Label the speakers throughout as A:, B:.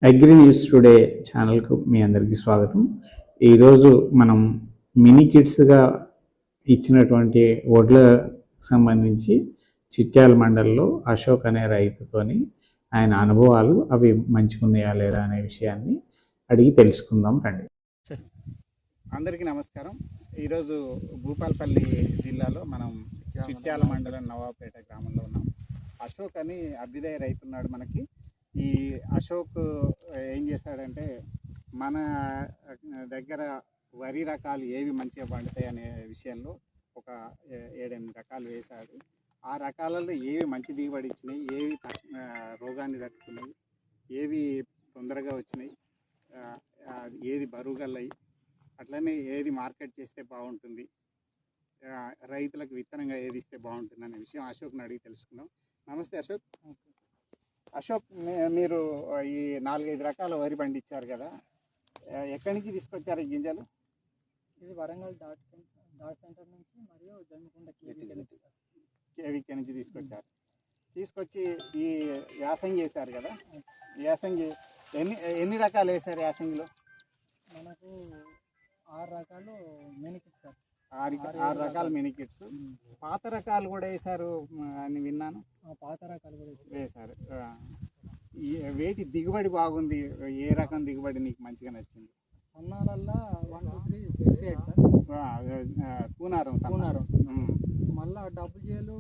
A: Agri news today ఛానల్కు మీ అందరికీ స్వాగతం. ఈరోజు మనం మినీ కిట్స్గా ఇచ్చినటువంటి వడ్లకు సంబంధించి చిట్యాల మండలంలో అశోక్ అనే రైతుతోని ఆయన అనుభవాలు అవి మంచిగున్నాయా లేదా అనే విషయాన్ని అడిగి తెలుసుకుందాం రండి.
B: అందరికీ నమస్కారం. ఈరోజు భూపాలపల్లి జిల్లాలో మనం చిట్యాల మండలం నవాబపేట గ్రామంలో ఉన్నాం. అశోక్ అని అభ్యుదయ రైతున్నాడు. మనకి ఈ అశోక్ ఏం చేశాడంటే మన దగ్గర వరి రకాలు ఏవి మంచిగా పండుతాయి అనే విషయంలో ఒక 7-8 రకాలు వేశాడు. ఆ రకాలలో ఏవి మంచి దిగుబడి ఇచ్చినాయి, ఏవి రోగాన్ని తట్టుకున్నాయి, ఏవి తొందరగా వచ్చినాయి, ఏది బరువుగలయి, అట్లనే ఏది మార్కెట్ చేస్తే బాగుంటుంది, రైతులకు విత్తనంగా ఏది ఇస్తే బాగుంటుంది అనే విషయం అశోక్ని అడిగి తెలుసుకుందాం. నమస్తే అశోక్. అశోక్, మీరు ఈ 4-5 రకాల వరి పండించారు కదా, ఎక్కడి నుంచి తీసుకొచ్చారు ఈ గింజలు?
C: ఇది వరంగల్ డాట్ సెంటర్ నుంచి మరియు జమ్మికుంట
B: కేవీకే నుంచి తీసుకొచ్చారు. తీసుకొచ్చి ఈ యాసంగి వేశారు కదా, యాసంగి ఎన్ని రకాలు వేశారు యాసంగిలో?
C: మనకు 6 రకాలు మినికిట్స్ సార్.
B: 6 రకాల మినికిట్స్. పాత రకాలు కూడా వేశారు అని విన్నాను.
C: పాత రకాలు కూడా
B: వేశారు. వేటి దిగుబడి బాగుంది? ఏ రకం దిగుబడి నీకు మంచిగా నచ్చింది?
C: సన్నాలల్లో 1, 2, 3, 6, 8 సార్.
B: కూనారం
C: మళ్ళా డబ్బు చేలు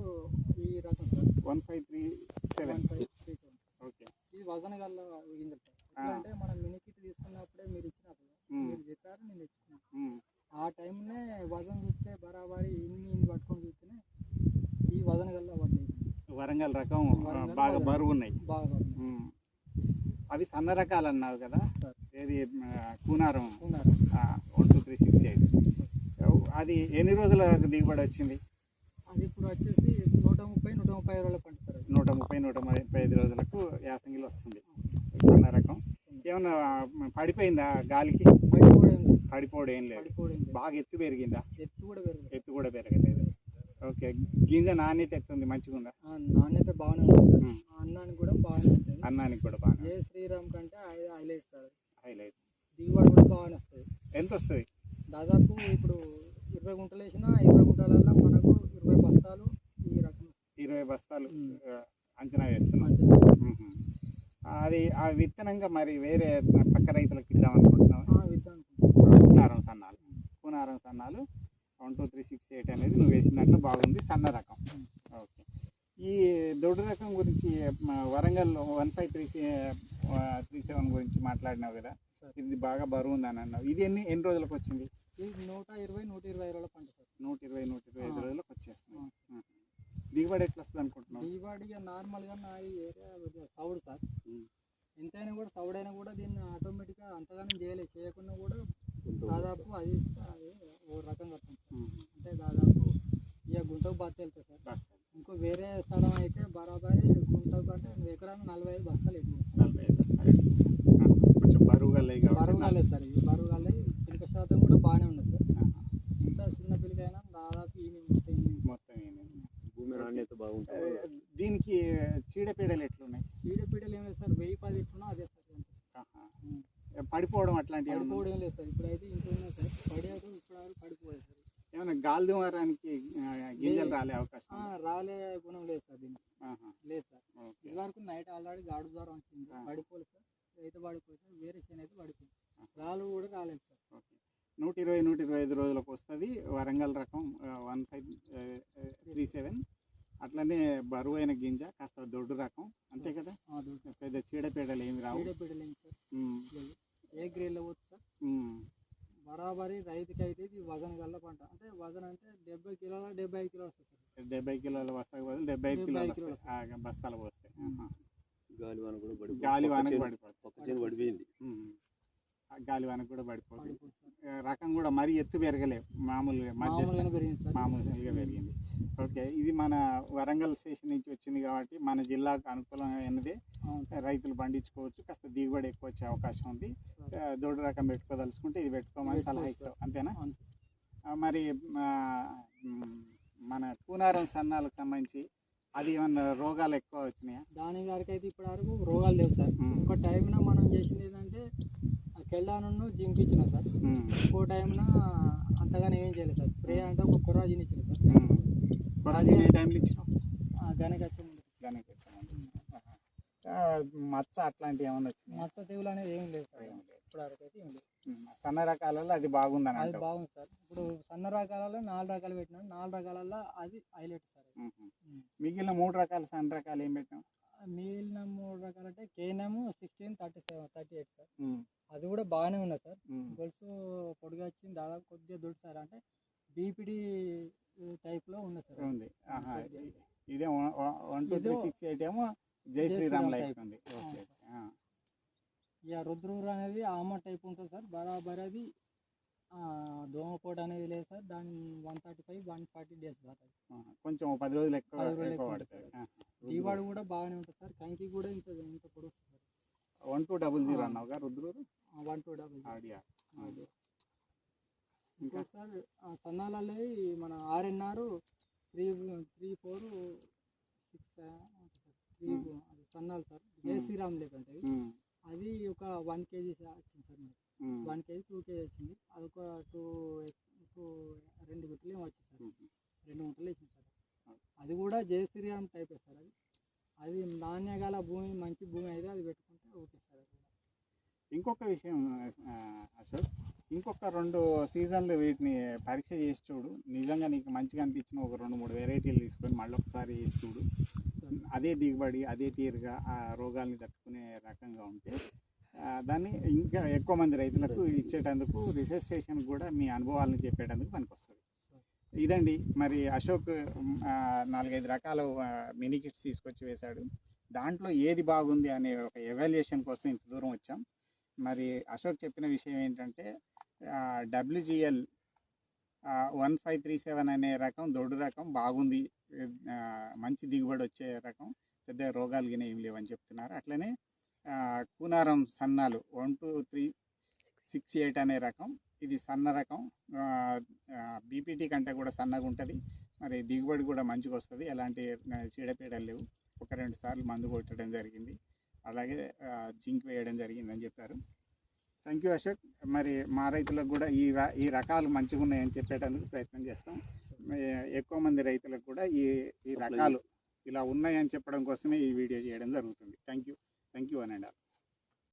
C: ఈ రకం సార్
B: 1537. ఓకే.
C: ఇది వజన గల్ల గింజలు సార్. అంటే మనం మినికిట్ తీసుకున్నప్పుడే మీరు ఇచ్చినప్పుడు మీరు చెప్పారు, నేను తెచ్చుకున్నాను. ఆ టైంలో వజన్ చూస్తే బరాబరి ఇన్ని పట్టుకొని చూస్తేనే ఈ వజన గల్ల పడ్డాయి.
B: వరంగల్ రకం బాగా బరువు ఉన్నాయి. అవి సన్న రకాలు అన్నావు కదా, ఏది కూనారం 1, 2, 3, 6, 8. అది ఎన్ని రోజుల దిగుబడి వచ్చింది?
C: అది ఇప్పుడు వచ్చేసి 130-135 రోజుల పంట సార్.
B: 130-135 రోజులకు యాసంగిలో వస్తుంది సన్న రకం. ఏమన్నా పడిపోయిందా గాలికి? పడిపోవడం ఏం లేదు. బాగా ఎత్తు పెరిగిందా? ఎత్తు కూడా పెరగలేదు. ఓకే. గింజ నాణ్యత ఎట్టుంది? మంచిగా ఉందా?
C: నాణ్యత బాగానే ఉంటుంది. అన్నానికి కూడా బాగానే ఉంటుంది.
B: అన్నానికి కూడా బాగా.
C: ఏ శ్రీరామ్ కంటే హైలైట్ సార్.
B: హైలైట్.
C: దిగుబడి కూడా బాగానే వస్తుంది.
B: ఎంత వస్తుంది?
C: దాదాపు ఇప్పుడు 20 గుంటలు వేసినా 20 గుంటలలో మనకు 20 బస్తాలు ఈ రకం.
B: 20 బస్తాలు అంచనా వేస్తున్నాం. అది ఆ విత్తనంగా మరి వేరే పక్క రైతులకు ఇద్దాం అనుకుంటున్నాం. కూనారం సన్నాలు 1, 2, 3, 6, 8 అనేది నువ్వు వేసిన దాంట్లో బాగుంది, సన్న రకం. ఓకే. ఈ దొడ్డు రకం గురించి వరంగల్ 1537 గురించి మాట్లాడినావు కదా, ఇది బాగా బరువు ఉందని అన్నావు. ఇది ఎన్ని రోజులకు వచ్చింది?
C: ఇది 120-125 రోజుల పంట సార్.
B: 120-125 రోజులకు వచ్చేస్తుంది. దిగుబడి ఎట్లా వస్తుంది అనుకుంటున్నావు?
C: దిగుబడిగా నార్మల్గా నా ఈ ఏరియా సౌడు సార్. ఎంతైనా కూడా సౌడైనా కూడా దీన్ని ఆటోమేటిక్గా అంతగానం చేయకుండా కూడా దాదాపు అది ఓ రకంగా వస్తుంది. అంటే దాదాపు ఇక గుంటకు బస్తా వెళ్తాయి సార్. ఇంకో వేరే స్థలం అయితే బరాబరి గుంటకు అంటే ఎకరాన్ని 45 బస్తాలు ఎక్కువ.
B: 45 బస్తాలు కొంచెం బరువుగలే
C: సార్. ఇది బరువుగలే. పిలిక శాతం కూడా బాగానే ఉంది సార్. ఇంత చిన్న పిలికైనా దాదాపు
B: మొత్తం భూమి నాణ్యత బాగుంటుంది. దీనికి చీడపీడలు ఎట్లున్నాయి?
C: చీడపీడలు ఏం లేదు సార్. 1010 ఎట్లున్నా అదే సార్.
B: పడిపోవడం అట్లాంటివి
C: పడిపోవడం లేదు సార్. ఇప్పుడైతే ఇంట్లో ఉన్నాయి సార్. పడేది ఇప్పుడు పడిపోలేదు సార్.
B: ఏమన్నా గాలి దుమారానికి గింజలు రాలే అవకాశం?
C: రాలే గుణం లేదు సార్ దీనికి. లేదు సార్. ఇది వరకు నైట్ ఆల్రెడీ గాడు ద్వారా వచ్చింది, పడిపోలేదు సార్. రైతు పడిపోలేదు సార్. వేరే చేను అయితే పడిపోయింది. రాళ్ళు కూడా రాలేదు సార్.
B: ఓకే. 120-125 రోజులకు వస్తుంది. వరంగల్ రకం 1537. అట్లనే బరువు అయిన గింజ, కాస్త దొడ్డు రకం, అంతే కదా. పెద్ద చీడపీడలు ఏమి రావు.
C: చీడపీడలు ఏమి సార్. ఏ గ్రేడ్లో పోతుంది సార్. బరాబరి రైతుకి అయితే ఇది వజన గల్ల పంట. అంటే వజన అంటే 70 కిలోల 75 కిలోలు వస్తుంది సార్. 70
B: కిలోల బస్తాకు బదులు 75 కిలోలు బస్తాలు పోస్తాయి. గాలివానకు పడిపోతుంది. గాలివానకు కూడా పడిపోతుంది. రకం కూడా మరీ ఎత్తు పెరగలే, మామూలుగా మామూలుగా పెరిగింది. ఓకే. ఇది మన వరంగల్ స్టేషన్ నుంచి వచ్చింది కాబట్టి మన జిల్లాకు అనుకూలమైనది. రైతులు పండించుకోవచ్చు, కాస్త దిగుబడి ఎక్కువ వచ్చే అవకాశం ఉంది. దొడ్డు రకం పెట్టుకోదలుచుకుంటే ఇది పెట్టుకోమని సలహా ఇస్తావు, అంతేనా? మరి మన కూనారం సన్నాలకు సంబంధించి అది ఏమన్నా రోగాలు ఎక్కువ వచ్చినాయా?
C: దాని వరకు అయితే ఇప్పటి వరకు రోగాలు లేవు సార్. ఒక టైంన మనం చేసింది ఏంటంటే కెళ్ళాను జింక్ ఇచ్చిన సార్. ఇంకో టైంన అంతగానే ఏం చేయలేదు సార్. స్ప్రే అంటే ఒక కొరాజిన్ ఇచ్చిన సార్.
B: కొరాజిన్ ఏ టైంలో ఇచ్చినావు?
C: గనకచ్చం
B: మచ్చ అట్లాంటివి ఏమన్నా వచ్చినాయి?
C: మచ్చ తెగులు అనేది ఏం లేదు సార్. ఇప్పటి వరకు అయితే ఏం లేదు.
B: సన్న రకాలలో అది బాగుందని
C: అది
B: అంటావు.
C: బాగుంది సార్. ఇప్పుడు సన్న రకాలలో 4 రకాలు పెట్టినాం. 4 రకాలలో అది హైలైట్ సార్.
B: మిగిలిన 3 రకాల సన్న రకాలు ఏం పెట్టాం?
C: మిగిలిన 3 రకాలు అంటే కేనము 1637 38 సార్. అది కూడా బాగానే ఉన్నది సార్. గొలుసు పొడిగా వచ్చింది, దాదాపు కొద్దిగా దొడ్డు సార్. అంటే బీపీడీ టైప్లో ఉన్నది సార్.
B: ఉంది. ఇదే 1 2 3 6 8 ఏమో జై శ్రీరామ్ లైఫ్ ఉంది.
C: ఇక రుద్రూరు అనేది ఆమ టైప్ ఉంటుంది సార్. బరాబర్ అది దోమపోటు అనేది లేదు సార్. దాని 135 140 డేస్ సార్.
B: కొంచెం 10 రోజులు ఎక్కువ పడుతుంది.
C: దిగుబడి కూడా బాగానే ఉంటుంది సార్. కంకి కూడా ఇంత పొడి వస్తుంది సార్.
B: 1200 అన్నావుగా రుద్రూరు?
C: 1200. ఇంకా సార్ సన్నాలలో మన RNR 346 అది సన్నాలు సార్. జై శ్రీరామ్ లేదంటే అది ఒక 1 kg వచ్చింది సార్. మనకి 1 kg 2 kg వచ్చింది. అది ఒక 2 గుట్టలు ఏమో వచ్చింది సార్. 2 గుట్టలు వేసింది సార్. అది కూడా జై శ్రీరామ్ టైప్ సార్. అది నాణ్యగల భూమి, మంచి భూమి అయితే అది పెట్టుకుంటే ఓకే సార్.
B: ఇంకొక విషయం అశోక్, ఇంకొక 2 సీజన్లు వీటిని పరీక్ష చేసి చూడు. నిజంగా నీకు మంచిగా అనిపించిన ఒక 2-3 వెరైటీలు తీసుకొని మళ్ళీ ఒకసారి వేసి చూడు. అదే దిగుబడి, అదే తీరుగా ఆ రోగాల్ని తట్టుకునే రకంగా ఉంటే దాన్ని ఇంకా ఎక్కువ మంది రైతులకు ఇచ్చేటందుకు, రీసెర్చ్ స్టేషన్ కూడా మీ అనుభవాలను చెప్పేటందుకు పనికొస్తుంది. ఇదండి మరి అశోక్ 4-5 రకాల మినీ కిట్స్ తీసుకొచ్చి వేశాడు. దాంట్లో ఏది బాగుంది అనే ఒక ఎవాల్యుయేషన్ కోసం ఇంత దూరం వచ్చాం. మరి అశోక్ చెప్పిన విషయం ఏంటంటే WGL 1537 అనే రకం దొడ్డు రకం బాగుంది, మంచి దిగుబడి వచ్చే రకం, పెద్ద రోగాలు గిన ఏం లేవని చెప్తున్నారు. అట్లనే కూనారం సన్నాలు 12368 అనే రకం, ఇది సన్న రకం, బీపీటీ కంటే కూడా సన్నగా ఉంటుంది. మరి దిగుబడి కూడా మంచిగా వస్తుంది, ఎలాంటి చీడపీడలు లేవు. 1-2 సార్లు మందు కొట్టడం జరిగింది, అలాగే జింక్ వేయడం జరిగిందని చెప్పారు. Thank you Ashok. మరి మా రైతులకు కూడా ఈ రకాలు మంచిగా ఉన్నాయని చెప్పేటందుకు ప్రయత్నం చేస్తాం. ఎక్కువ మంది రైతులకు కూడా ఈ రకాలు ఇలా ఉన్నాయని చెప్పడం కోసమే ఈ వీడియో చేయడం జరుగుతుంది. థ్యాంక్ యూ అనండి.